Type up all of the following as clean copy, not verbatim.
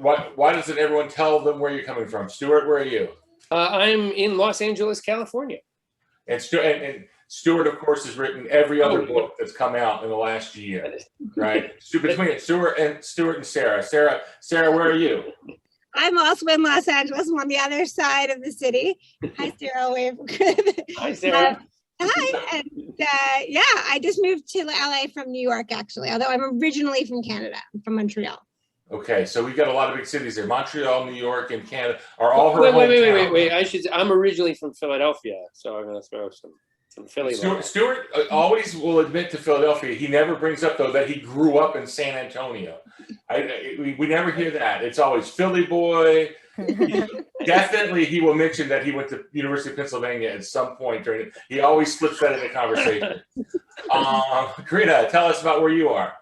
why doesn't everyone tell them where you're coming from? Stuart, where are you? I'm in Los Angeles, California. And Stuart, of course, has written every other book that's come out in the last year, right? Between Stuart and Sarah. Sarah, where are you? I'm also in Los Angeles. I'm on the other side of the city. Hi, Sarah. Hi, Sarah. Hi. And I just moved to LA from New York, actually, although I'm originally from Canada. I'm from Montreal. Okay, so we've got a lot of big cities there. Montreal, New York, and Canada are all her Wait. I'm originally from Philadelphia, so I'm going to throw some Philly. Stuart always will admit to Philadelphia. He never brings up, though, that he grew up in San Antonio. We never hear that. It's always Philly boy. Definitely, he will mention that he went to University of Pennsylvania at some point during it. He always slips that in the conversation. Karina, tell us about where you are.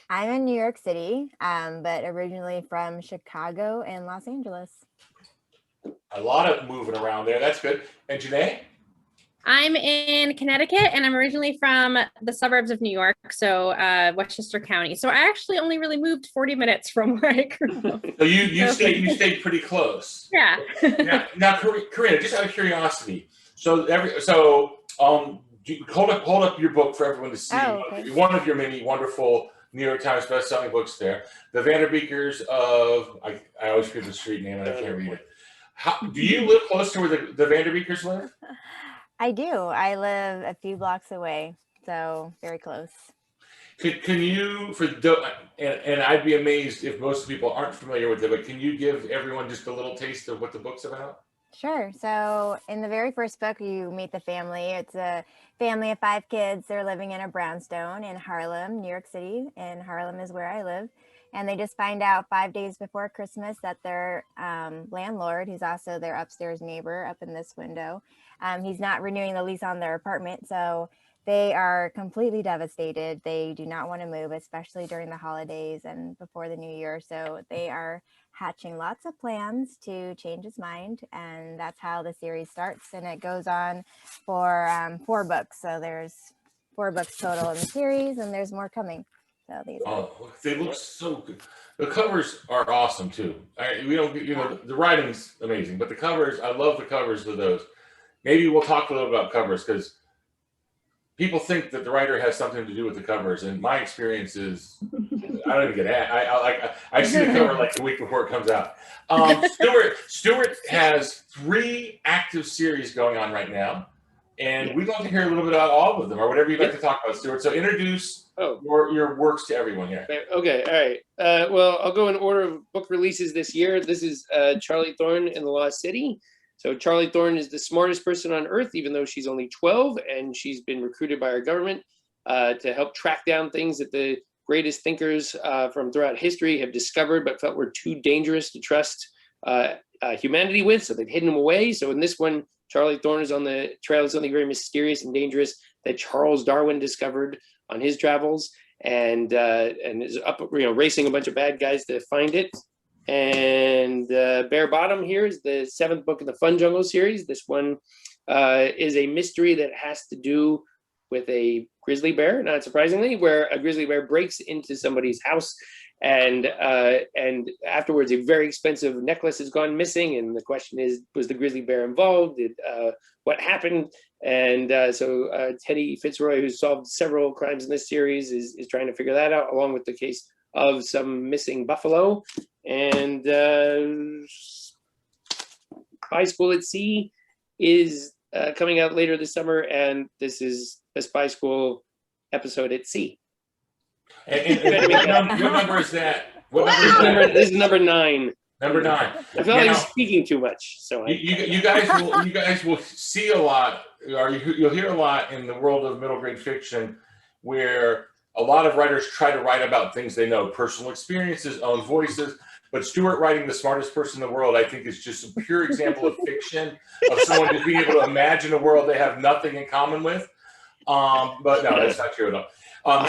I'm in New York City, but originally from Chicago and Los Angeles. A lot of moving around there. That's good. And Janae? I'm in Connecticut, and I'm originally from the suburbs of New York, so Westchester County. So I actually only really moved 40 minutes from where I grew up. So you stayed pretty close. Yeah. Now, Karina, just out of curiosity, hold up your book for everyone to see. Oh, okay. One of your many wonderful New York Times best-selling books there. The Vanderbeekers of, I always forget the street name and I can't read it. Do you live close to where the Vanderbeekers live? I do. I live a few blocks away, so very close. Can you, and I'd be amazed if most people aren't familiar with it, but can you give everyone just a little taste of what the book's about? Sure. So in the very first book, you meet the family. It's a family of 5 kids. They're living in a brownstone in Harlem, New York City, and Harlem is where I live. And they just find out 5 days before Christmas that their landlord, who's also their upstairs neighbor up in this window, he's not renewing the lease on their apartment. So they are completely devastated. They do not want to move, especially during the holidays and before the new year. So they are hatching lots of plans to change his mind. And that's how the series starts. And it goes on for 4 books. So there's 4 books total in the series, and there's more coming. So they look so good. The covers are awesome too. The writing's amazing, but the covers, I love the covers of those. Maybe we'll talk a little about covers because people think that the writer has something to do with the covers, and my experience is I don't even get at. I see the cover like the week before it comes out. Stuart has 3 active series going on right now, and we'd love to hear a little bit about all of them or whatever you'd like to talk about, Stuart. So introduce your works to everyone here. Okay, all right. Well, I'll go in order of book releases this year. This is Charlie Thorne in the Lost City. So Charlie Thorne is the smartest person on earth, even though she's only 12, and she's been recruited by our government to help track down things that the greatest thinkers from throughout history have discovered but felt were too dangerous to trust humanity with, so they've hidden them away. So in this one, Charlie Thorne is on the trail of something very mysterious and dangerous that Charles Darwin discovered on his travels, and is up, racing a bunch of bad guys to find it. And Bare Bottom here is the 7th book in the Fun Jungle series. This one is a mystery that has to do with a grizzly bear, not surprisingly, where a grizzly bear breaks into somebody's house, and afterwards a very expensive necklace has gone missing, and the question is, was the grizzly bear involved? What happened? And so Teddy Fitzroy, who's solved several crimes in this series, is trying to figure that out, along with the case of some missing buffalo. And Spy School at Sea is coming out later this summer, and this is a Spy School episode at sea. And what number is that? This is number 9. Number 9. I feel like I'm speaking too much. So you guys will see a lot, or you'll hear a lot in the world of middle grade fiction, where a lot of writers try to write about things they know, personal experiences, own voices. But Stuart writing The Smartest Person in the World, I think, is just a pure example of fiction, of someone just being able to imagine a world they have nothing in common with. But no, that's not true at all.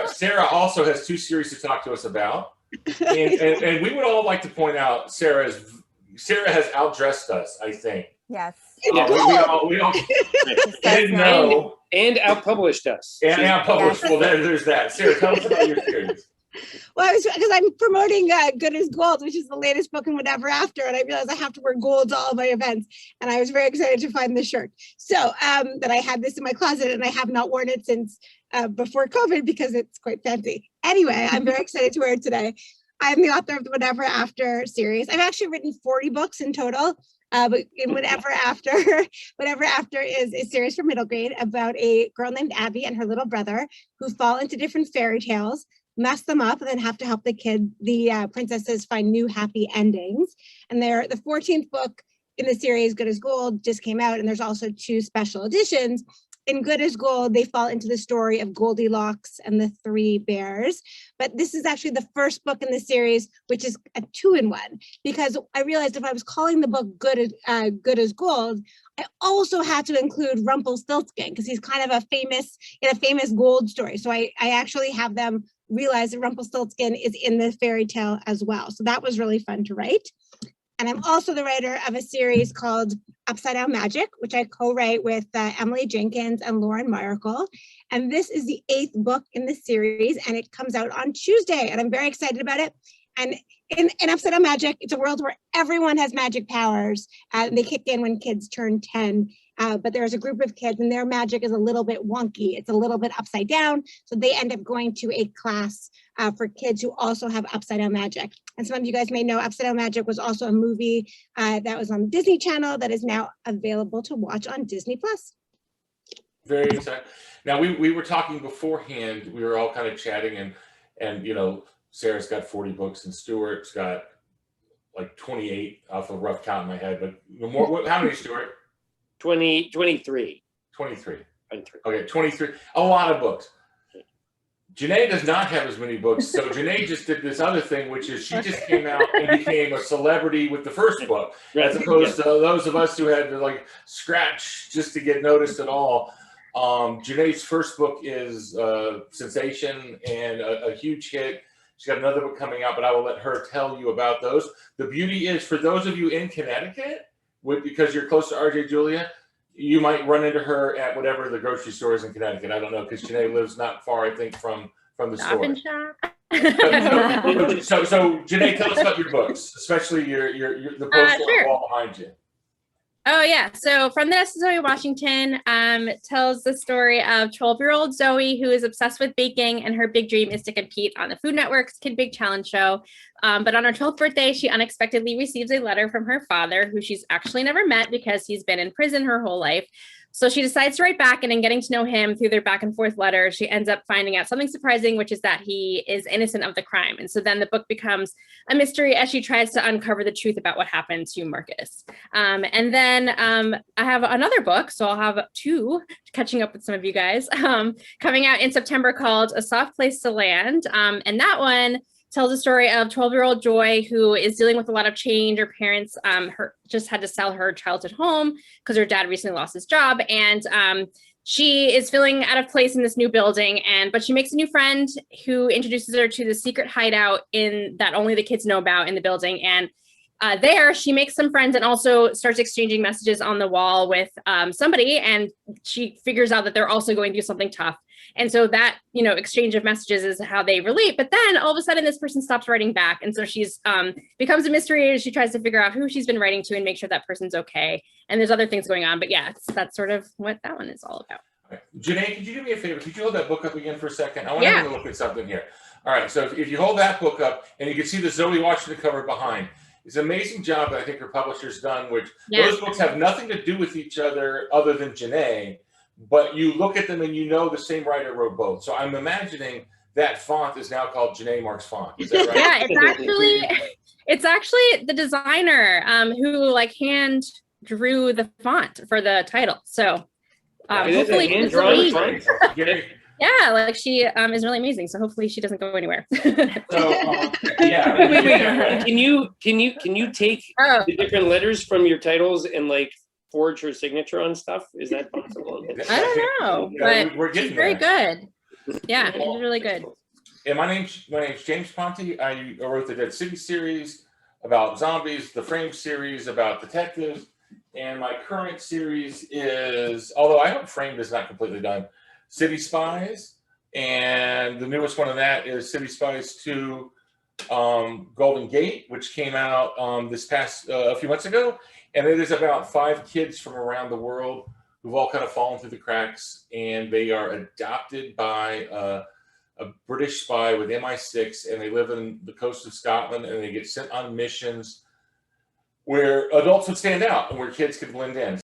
Sarah also has 2 series to talk to us about. And we would all like to point out Sarah has outdressed us, I think. Yes. We all didn't know. And outpublished us. And outpublished. Well, there's that. Sarah, tell us about your series. Well, because I'm promoting Good as Gold, which is the latest book in Whatever After, and I realized I have to wear gold to all my events, and I was very excited to find this shirt. So that I had this in my closet, and I have not worn it since before COVID because it's quite fancy. Anyway, I'm very excited to wear it today. I'm the author of the Whatever After series. I've actually written 40 books in total. But in Whatever After, Whatever After is a series for middle grade about a girl named Abby and her little brother who fall into different fairy tales, mess them up, and then have to help the princesses find new happy endings. And they're the 14th book in the series, Good as Gold, just came out, and there's also 2 special editions. In Good as Gold, they fall into the story of Goldilocks and the 3 bears. But this is actually the first book in the series, which is a 2-in-1, because I realized if I was calling the book Good as Gold, I also had to include Rumpelstiltskin because he's kind of in a famous gold story. So I actually have them realize that Rumpelstiltskin is in the fairy tale as well. So that was really fun to write. And I'm also the writer of a series called Upside Down Magic, which I co-write with Emily Jenkins and Lauren Miracle. And this is the 8th book in the series, and it comes out on Tuesday, and I'm very excited about it. And in Upside Down Magic, it's a world where everyone has magic powers. They kick in when kids turn 10. But there's a group of kids and their magic is a little bit wonky. It's a little bit upside down. So they end up going to a class for kids who also have upside down magic. And some of you guys may know Upside Down Magic was also a movie that was on the Disney Channel that is now available to watch on Disney+. Very exciting. Now we were talking beforehand, we were all kind of chatting and you know, Sarah's got 40 books and Stuart's got like 28 off a rough count in my head, but how many, Stuart? 23. 23. Okay, 23. A lot of books. Janae does not have as many books, so Janae just did this other thing, which is she just came out and became a celebrity with the first book, as opposed to those of us who had to like scratch just to get noticed at all. Janae's first book is Sensation and a huge hit. She's got another book coming out, but I will let her tell you about those. The beauty is, for those of you in Connecticut, because you're close to RJ Julia, you might run into her at whatever the grocery store is in Connecticut. I don't know, because Janae lives not far, I think, from the store. So Janae, tell us about your books, especially the poster on the wall behind you. Oh yeah, so From This, Zoe Washington tells the story of 12-year-old Zoe, who is obsessed with baking, and her big dream is to compete on the Food Network's Kid Bake Challenge show. But on her 12th birthday, she unexpectedly receives a letter from her father, who she's actually never met because he's been in prison her whole life. So she decides to write back, and in getting to know him through their back and forth letters, she ends up finding out something surprising, which is that he is innocent of the crime. And so then the book becomes a mystery as she tries to uncover the truth about what happened to Marcus. And then I have another book, so I'll have 2, catching up with some of you guys, coming out in September called A Soft Place to Land. And that one tells a story of 12-year-old Joy, who is dealing with a lot of change. Her parents just had to sell her childhood home because her dad recently lost his job. And she is feeling out of place in this new building. But she makes a new friend who introduces her to the secret hideout that only the kids know about in the building. And there she makes some friends and also starts exchanging messages on the wall with somebody. And she figures out that they're also going through something tough. And so that, exchange of messages is how they relate. But then all of a sudden this person stops writing back. And so she's becomes a mystery as she tries to figure out who she's been writing to and make sure that person's okay. And there's other things going on. But yeah, that's sort of what that one is all about. Right. Janae, could you do me a favor? Could you hold that book up again for a second? I want to look at something here. All right. So if you hold that book up and you can see the Zoe Washington cover behind, it's an amazing job that I think her publisher's done, which those books have nothing to do with each other than Janae. But you look at them and the same writer wrote both. So I'm imagining that font is now called Janae Mark's font. Is that right? Yeah, it's actually the designer who hand drew the font for the title. So hopefully she is really amazing. So hopefully she doesn't go anywhere. So wait. Can you take the different letters from your titles and forge her signature on stuff? Is that possible? I don't know, but she's very good. Yeah, she's really good. And my name's James Ponti. I wrote the Dead City series about zombies, the Frame series about detectives, and my current series is, although I hope Framed is not completely done, City Spies, And the newest one of that is City Spies 2 Golden Gate, which came out this past a few months ago. And it is about 5 kids from around the world who've all kind of fallen through the cracks, and they are adopted by a British spy with MI6, and they live in the coast of Scotland, and they get sent on missions where adults would stand out and where kids could blend in.